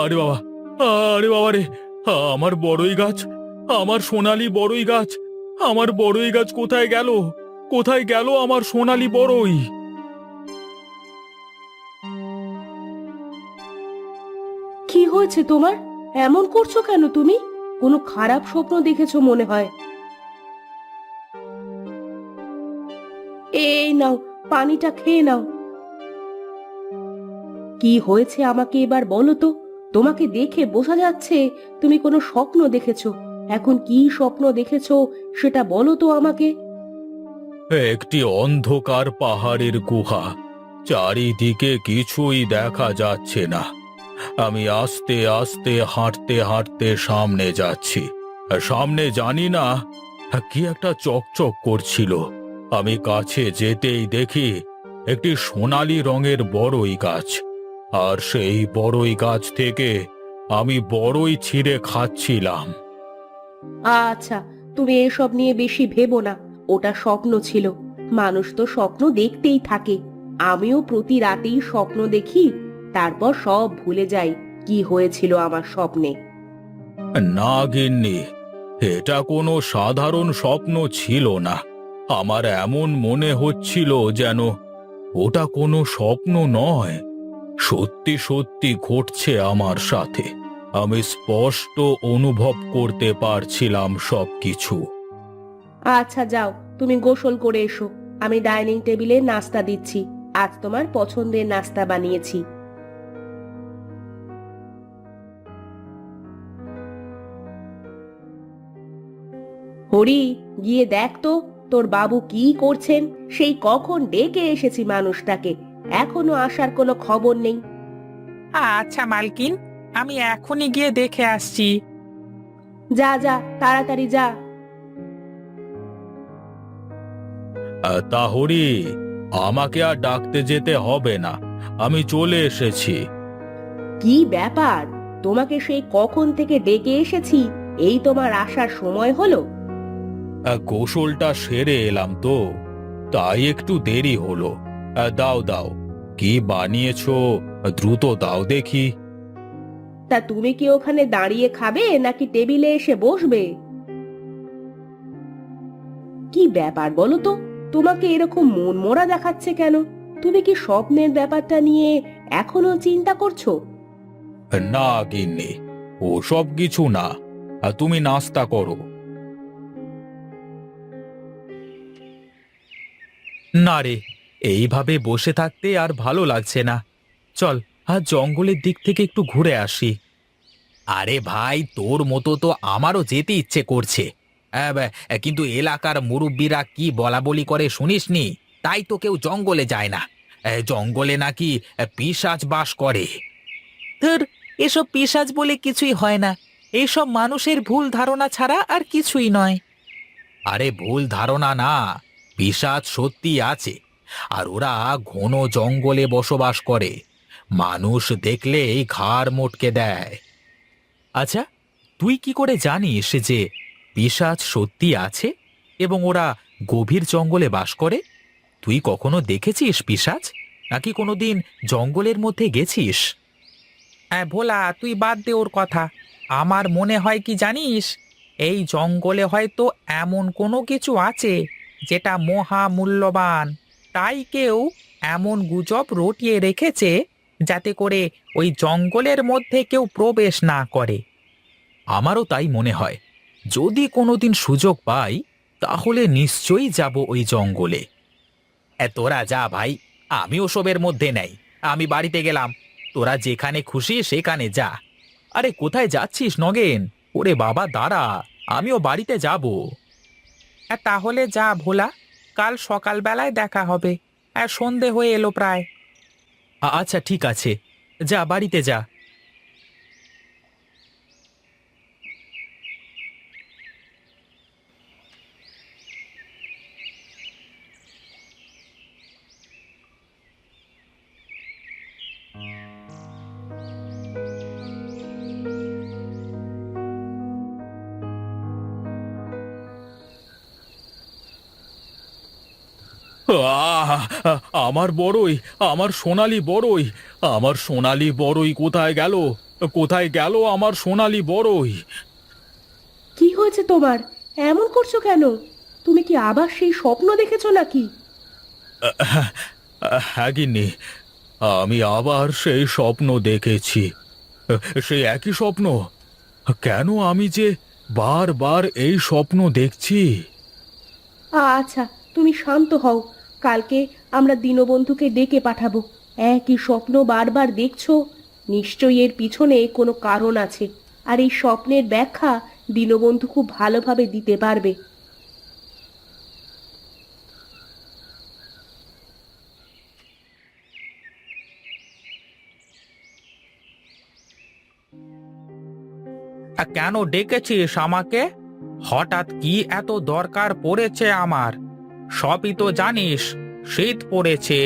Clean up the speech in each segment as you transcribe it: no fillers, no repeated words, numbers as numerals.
আরে বাবা, আরে বাবা রে! আমার বড়ই গাছ, আমার সোনালী বড়ই গাছ, আমার বড়ই গাছ কোথায় গেল? কোথায় গেল আমার সোনালী বড়ই? কি হয়েছে তোমার? এমন করছো কেন তুমি? কোনো খারাপ স্বপ্ন দেখেছো মনে হয়। এই নাও, পানিটা খেয়ে নাও। কি হয়েছে আমাকে এবার বলো তো। তোমাকে দেখে বোঝা যাচ্ছে তুমি কোনো স্বপ্ন দেখেছো। এখন কি স্বপ্ন দেখেছো সেটা বলো তো আমাকে। একটি অন্ধকার পাহাড়ের গুহা, চারিদিকে কিছুই দেখা যাচ্ছে না। আমি আস্তে আস্তে হাঁটতে হাঁটতে সামনে যাচ্ছি। আর সামনে জানি না কি একটা চকচক করছিল। আমি কাছে যেতেই দেখি একটি সোনালী রঙের বড়ই গাছ, আর সেই বড়ই গাছ থেকে আমি বড়ই ছিঁড়ে খাচ্ছিলাম। আচ্ছা, তুমি এসব নিয়ে বেশি ভেবো না। ওটা স্বপ্ন ছিল। মানুষ তো স্বপ্ন দেখতেই থাকে। আমিও প্রতি রাতেই স্বপ্ন দেখি, তারপর সব ভুলে যাই কি হয়েছিল আমার স্বপ্নে। না গিন্নি, এটা কোনো সাধারণ স্বপ্ন ছিল না। আমার এমন মনে হচ্ছিল যেন ওটা কোনো স্বপ্ন নয়, সত্যি সত্যি ঘটছে আমার সাথে। আমি স্পষ্ট অনুভব করতে পারছিলাম সবকিছু। আচ্ছা যাও, তুমি গোসল করে এসো। আমি ডাইনিং টেবিলে নাস্তা দিচ্ছি। আজ তোমার পছন্দের নাস্তা বানিয়েছি। হরি, গিয়ে দেখ তো তোর বাবু কি করছেন। সেই কখন ডেকে এসেছি মানুষটাকে, এখনো আসার কোনো খবর নেই। আচ্ছা মালকিন, আমি এখনই গিয়ে দেখে আসছি। যা যা, তাড়াতাড়ি যা। তাহলে আমাকে আর ডাকতে যেতে হবে না, আমি চলে এসেছি। কি ব্যাপার? তোমাকে সেই কখন থেকে ডেকে এসেছি, এই তোমার আসার সময় হলো? গোসলটা সেরে এলাম তো, তাই একটু দেরি হলো। দাও দাও, কি বানিয়েছো দ্রুত দাও দেখি। তা তুমি কি ওখানে দাঁড়িয়ে খাবে নাকি টেবিলে এসে বসবে? কি ব্যাপার বলো তো, তোমাকে এরকম মন মরা দেখাচ্ছে কেন? তুমি কি স্বপ্নের ব্যাপারটা নিয়ে এখনো চিন্তা করছো? না গিন্নি, ও সব কিছু না। তুমি নাস্তা করো। না রে, এইভাবে বসে থাকতে আর ভালো লাগছে না। চল, আজ জঙ্গলের দিক থেকে একটু ঘুরে আসি। আরে ভাই, তোর মতো তো আমারও যেতে ইচ্ছে করছে। কিন্তু এলাকার মুরব্বিরা কি বলা বলি করে শুনিসনি? তাই তো কেউ জঙ্গলে যায় না। জঙ্গলে নাকি পিশাচ বাস করে। ধুর, এসব পিশাচ বলে কিছুই হয় না। এইসব মানুষের ভুল ধারণা ছাড়া আর কিছুই নয়। আরে ভুল ধারণা না, পিশাচ সত্যি আছে। আর ওরা ঘন জঙ্গলে বসবাস করে। মানুষ দেখলেই ঘাড় মটকে দেয়। আচ্ছা, তুই কি করে জানিস যে পিশাচ সত্যি আছে এবং ওরা গভীর জঙ্গলে বাস করে? তুই কখনো দেখেছিস পিশাচ, নাকি কোনোদিন জঙ্গলের মধ্যে গেছিস? হ্যাঁ ভোলা, তুই বাদ দে ওর কথা। আমার মনে হয় কি জানিস, এই জঙ্গলে হয়তো এমন কোনো কিছু আছে যেটা মহা মূল্যবান। তাই কেউ এমন গুজব রটিয়ে রেখেছে যাতে করে ওই জঙ্গলের মধ্যে কেউ প্রবেশ না করে। আমারও তাই মনে হয়। যদি কোনোদিন সুযোগ পাই, তাহলে নিশ্চয়ই যাব ওই জঙ্গলে। তোরা যা ভাই, আমি ওসবের মধ্যে নেই। আমি বাড়িতে গেলাম, তোরা যেখানে খুশি সেখানে যা। আরে কোথায় যাচ্ছিস নগেন? ওরে বাবা দাঁড়া, আমিও বাড়িতে যাব। তাহলে যা ভোলা, কাল সকালবেলায় দেখা হবে। সন্ধে হয়ে এলো প্রায়। আচ্ছা ঠিক আছে, যা বাড়িতে যা। আহ! আমার বড়ই, আমার সোনালী বড়ই, আমার সোনালী বড়ই কোথায় গেল? কোথায় গেল আমার সোনালি বড়ই? কি হয়েছে তোমার? এমন করছো কেন? তুমি কি আবার সেই স্বপ্ন দেখেছো নাকি? হ্যাঁ গিন্নি, আমি আবার সেই স্বপ্ন দেখেছি। সেই একই স্বপ্ন। কেন আমি যে বারবার এই স্বপ্ন দেখছি? আচ্ছা, তুমি শান্ত হও। কালকে আমরা দীনবন্ধুকে ডেকে পাঠাবো। একই স্বপ্ন বারবার দেখছো, নিশ্চয়ই এর পিছনে কোনো কারণ আছে। আর এই স্বপ্নের ব্যাখ্যা দীনবন্ধু খুব ভালোভাবে দিতে পারবে। কেন ডেকেছিস আমাকে? হঠাৎ কি এত দরকার পড়েছে আমার? সবই তো জানিস, শীত পড়েছে,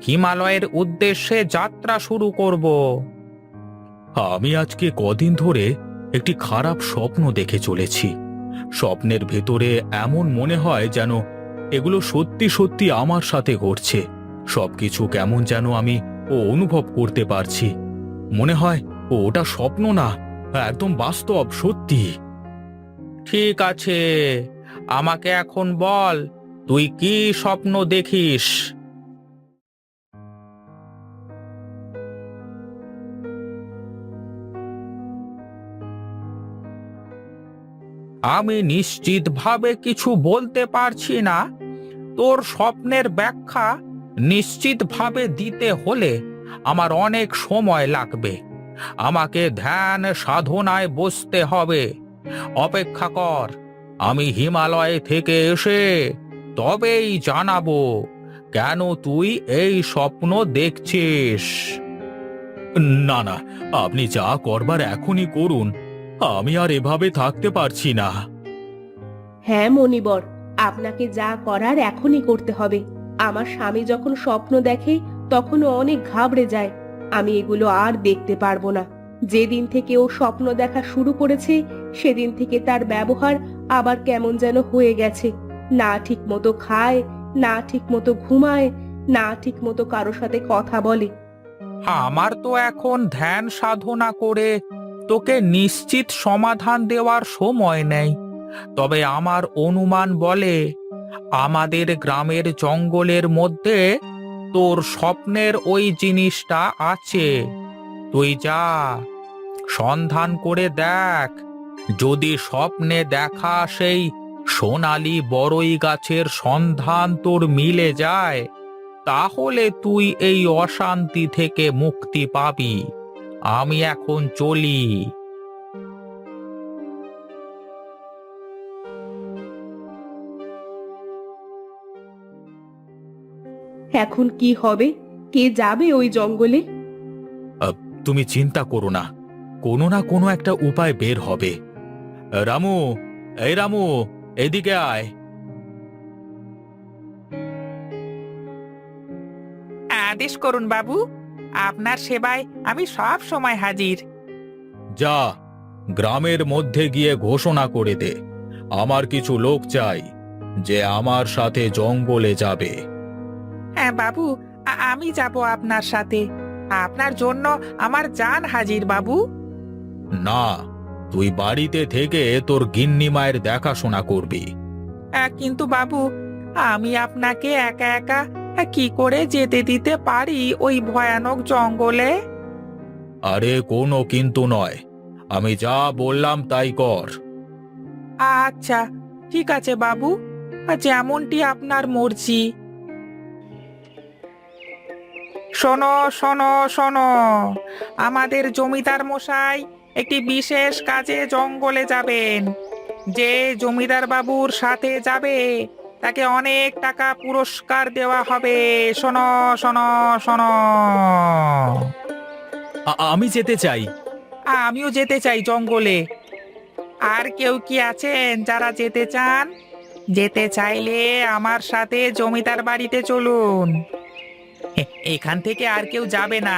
হিমালয়ের উদ্দেশ্যে যাত্রা শুরু করব। আমি আজকে কদিন ধরে একটি খারাপ স্বপ্ন দেখে চলেছি। স্বপ্নের ভেতরে এমন মনে হয় যেন এগুলো সত্যি সত্যি আমার সাথে ঘটছে। সবকিছু কেমন যেন আমি অনুভব করতে পারছি। মনে হয় ওটা স্বপ্ন না, একদম বাস্তব, সত্যি। ঠিক আছে, আমাকে এখন বল, তুই কি স্বপ্ন দেখিস? আমি নিশ্চিতভাবে কিছু বলতে পারছি না। তোর স্বপ্নের ব্যাখ্যা নিশ্চিতভাবে দিতে হলে আমার অনেক সময় লাগবে। আমাকে ধ্যান সাধনায় বসতে হবে। অপেক্ষা কর, আমি হিমালয় থেকে এসে তবেই জানাবো কেন তুই এই স্বপ্ন দেখছিস। না না, আপনি যা করবার এখনই করুন। আমি আর এভাবে থাকতে পারছি না। হ্যাঁ মনিবর, আপনাকে যা করার এখনই করতে হবে। আমার স্বামী যখন স্বপ্ন দেখে তখনও অনেক ঘাবড়ে যায়। আমি এগুলো আর দেখতে পারবো না। যেদিন থেকে ও স্বপ্ন দেখা শুরু করেছে সেদিন থেকে তার ব্যবহার আবার কেমন যেন হয়ে গেছে। না ঠিক মতো খায়, না ঠিক মতো ঘুমায়, না ঠিক মতো কারো সাথে কথা বলে। আমার তো এখন ধ্যান সাধনা করে তোকে নিশ্চিত সমাধান দেওয়ার সময় নেই। তবে আমার অনুমান বলে আমাদের গ্রামের জঙ্গলের মধ্যে তোর স্বপ্নের ওই জিনিসটা আছে। তুই যা, সন্ধান করে দেখ। যদি স্বপ্নে দেখা সেই সোনালী বড়ই গাছের সন্ধান তোর মিলে যায়, তাহলে তুই এই অশান্তি থেকে মুক্তি পাবি। আমি এখন চলি। এখন কি হবে? কে যাবে ওই জঙ্গলে? তুমি চিন্তা করো না, কোনো না কোনো একটা উপায় বের হবে। রামু, এই রামু, এদিকে আয়। আদেশ করুন বাবু, আপনার সেবায় আমি সব সময় হাজির। যা, গ্রামের মধ্যে গিয়ে ঘোষণা করে দে, আমার কিছু লোক চাই যে আমার সাথে জঙ্গলে যাবে। হ্যাঁ বাবু, আমি যাব আপনার সাথে। আপনার জন্য আমার জান হাজির বাবু। না, তুই বাড়িতে থেকে তোর গিন্নি মায়ের দেখাশোনা করবি। কিন্তু বাবু, আমি আপনাকে একা একা কি করে যেতে দিতে পারি ওই ভয়ানক জঙ্গলে? আরে কোনো কিন্তু নয়, আমি যা বললাম তাই কর। আচ্ছা, ঠিক আছে বাবু, যেমনটি আপনার মর্জি। শোনো শোনো শোনো, আমাদের জমিদার মশাই একটি বিশেষ কাজে জঙ্গলে যাবেন। যে জমিদার বাবুর সাথে যাবে তাকে অনেক টাকা পুরস্কার দেওয়া হবে। শোনো শোনো শোনো। আমি যেতে চাই। আমিও যেতে চাই জঙ্গলে। আর কেউ কি আছেন যারা যেতে চান? যেতে চাইলে আমার সাথে জমিদার বাড়িতে চলুন। এখান থেকে আর কেউ যাবে না,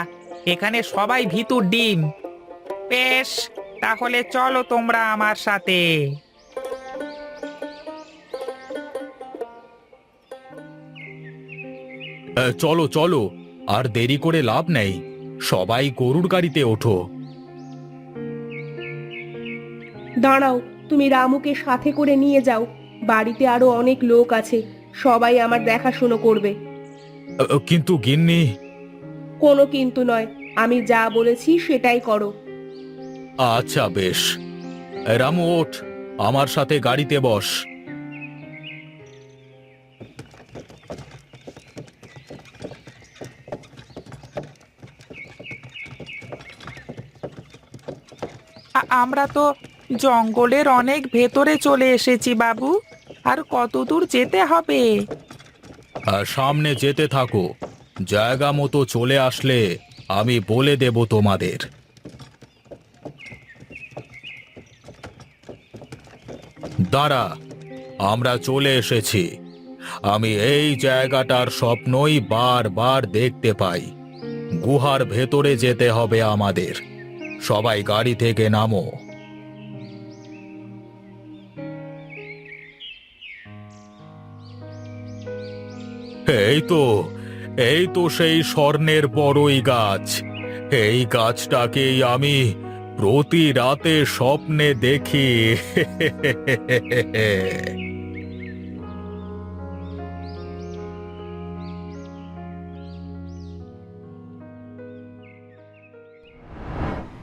এখানে সবাই ভিতুর ডিম। বেশ, তাহলে চলো তোমরা আমার সাথে। চলো চলো, আর দেরি করে লাভ নেই, সবাই গরুর গাড়িতে ওঠো। দাঁড়াও, তুমি রামুকে সাথে করে নিয়ে যাও। বাড়িতে আরো অনেক লোক আছে, সবাই আমার দেখাশুনো করবে। কিন্তু গিন্নি। কোনো কিন্তু নয়, আমি যা বলেছি সেটাই করো। আচ্ছা বেশ। রামু ওঠ, আমার সাথে গাড়িতে বস। আমরা তো জঙ্গলের অনেক ভেতরে চলে এসেছি বাবু। আর কত দূর যেতে হবে? সামনে যেতে থাকো, জায়গা মতো চলে আসলে আমি বলে দেব তোমাদের। দাঁড়া, আমরা চলে এসেছি। আমি এই জায়গাটার স্বপ্নই বারবার দেখতে পাই। গুহার ভেতরে যেতে হবে আমাদের। সবাই গাড়ি থেকে নামো। এই তো, এই তো সেই স্বর্ণের বড়ই গাছ। এই গাছটাকেই আমি প্রতি রাতে স্বপ্নে দেখি।